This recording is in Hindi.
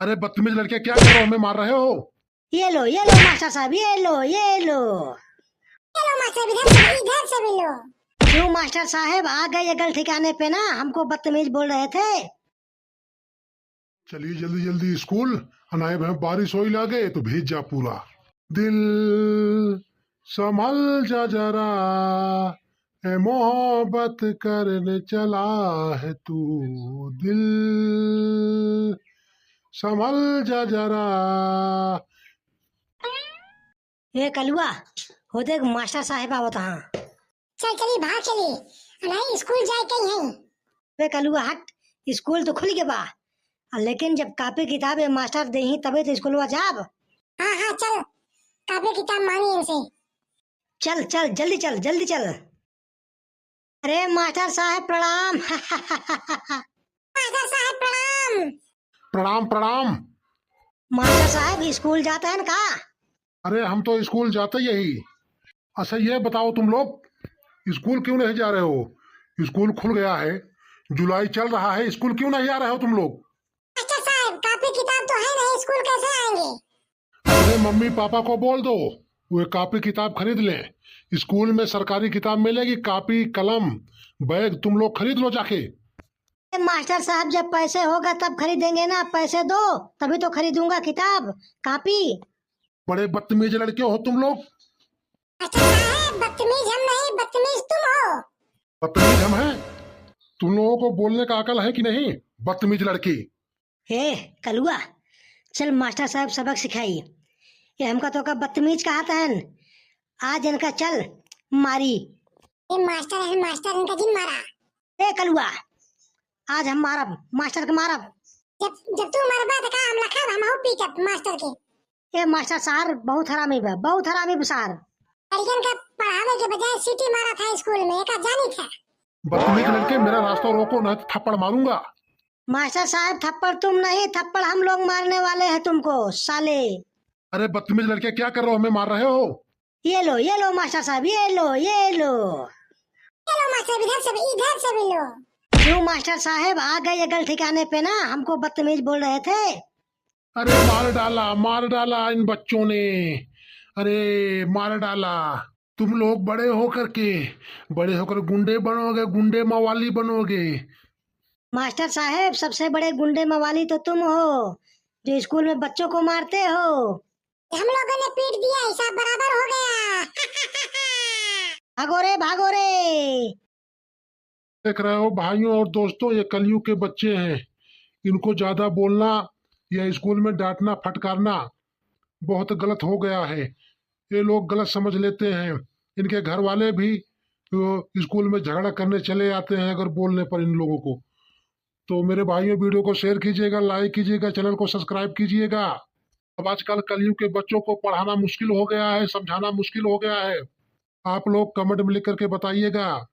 अरे बदतमीज लड़के, क्या कर रहे हो? हमें मार रहे हो? ये लो मास्टर साहब, ये लो। चलो मास्टर, इधर से भी लो। क्यों मास्टर साहब, आ गए ये गलत ठिकाने पे ना, हमको बदतमीज बोल रहे थे। चलिए जल्दी जल्दी स्कूल। अनायब है, बारिश हो ही लागे तो भीज जा पूरा। दिल संभल जा जरा, ए मोहब्बत करने चला है तू। दिल संभल जा जरा। ये कलुआ हो देख, मास्टर साहब आवत हाँ। चल चली भाग चली, नहीं स्कूल जाए कहीं है। वे कलुआ हट, स्कूल तो खुल गया बा, लेकिन जब कापी किताब ये मास्टर दे तबे तो स्कूलवा जाब। हाँ हाँ चल, कापी किताब मांगी इनसे। चल चल जल्दी चल, जल्दी चल। अरे मास्टर साहब प्रणाम। मास्टर साहब प्रणाम। प्रणाम प्रणाम। मास्टर साहब स्कूल जाते हैं का? अरे हम तो स्कूल जाते यही। अच्छा ये बताओ तुम लोग स्कूल क्यों नहीं जा रहे हो? स्कूल खुल गया है, जुलाई चल रहा है, स्कूल क्यों नहीं जा रहे हो तुम लोग? मास्टर साहब कापी किताब तो है नहीं, स्कूल कैसे आएंगे? अरे मम्मी पापा को बोल दो, वो कापी किताब खरीद लें। स्कूल में सरकारी किताब मिलेगी, कापी कलम बैग तुम लोग खरीद लो जाके। मास्टर साहब जब पैसे होगा तब खरीदेंगे ना, पैसे दो तभी तो खरीदूंगा किताब कापी। बड़े बदतमीज लड़के हो तुम लोग। मास्टर साहब बदतमीज हम नहीं, बदतमीज तुम हो। बदतमीज हम हैं? तुम लोगों को बोलने का अकल है कि नहीं? बदतमीज लड़की। हे कलुआ, चल मास्टर साहब सबक सिखाई। ये हमका तो का बदतमीज कहा था। आज इनका चल मारी। ये मास्टर है, मास्टर इनका जिन मारा। ए कलुआ, आज हम मारब, मास्टर के मारब। जब जब तू मरबा तो का हम लखा हम हो पीटब मास्टर के। ए मास्टर साहब बहुत हरामी बा, बहुत हरामी बसार। लड़कियन का पढ़ावे के बजाय सीटी मारा था स्कूल में, एक जानी था। बदतमीज लड़के, मेरा रास्ता रोको नहीं तो थप्पड़ मारूंगा। मास्टर साहब थप्पड़ तुम नहीं, थप्पड़ हम लोग मारने वाले हैं तुमको साले। अरे बदतमीज लड़के, क्या कर रहे हो? हमें मार रहे हो? ये लो मास्टर साहब, ये लो। चलो मास्टर, इधर से भी लो। क्यों मास्टर साहब, आ गए ये गलत ठिकाने पे ना, हमको बदतमीज बोल रहे थे। अरे मार डाला इन बच्चों ने। अरे मार डाला। तुम लोग बड़े होकर गुंडे बनोगे, गुंडे मवाली बनोगे। मास्टर साहब सबसे बड़े गुंडे मवाली तो तुम हो, जो स्कूल में बच्चों को मारते हो। हम लोगों ने पीट दिया, हिसाब बराबर हो गया। भागो रे भागो रे। देख रहे हो भाइयों और दोस्तों, ये कलयुग के बच्चे हैं। इनको ज्यादा बोलना या स्कूल में डांटना फटकारना बहुत गलत हो गया है। ये लोग गलत समझ लेते हैं। इनके घर वाले भी स्कूल में झगड़ा करने चले आते हैं अगर बोलने पर इन लोगों को। तो मेरे भाइयों, वीडियो को शेयर कीजिएगा, लाइक कीजिएगा, चैनल को सब्सक्राइब कीजिएगा। अब आजकल कलयुग के बच्चों को पढ़ाना मुश्किल हो गया है, समझाना मुश्किल हो गया है। आप लोग कमेंट में लिख करके बताइएगा।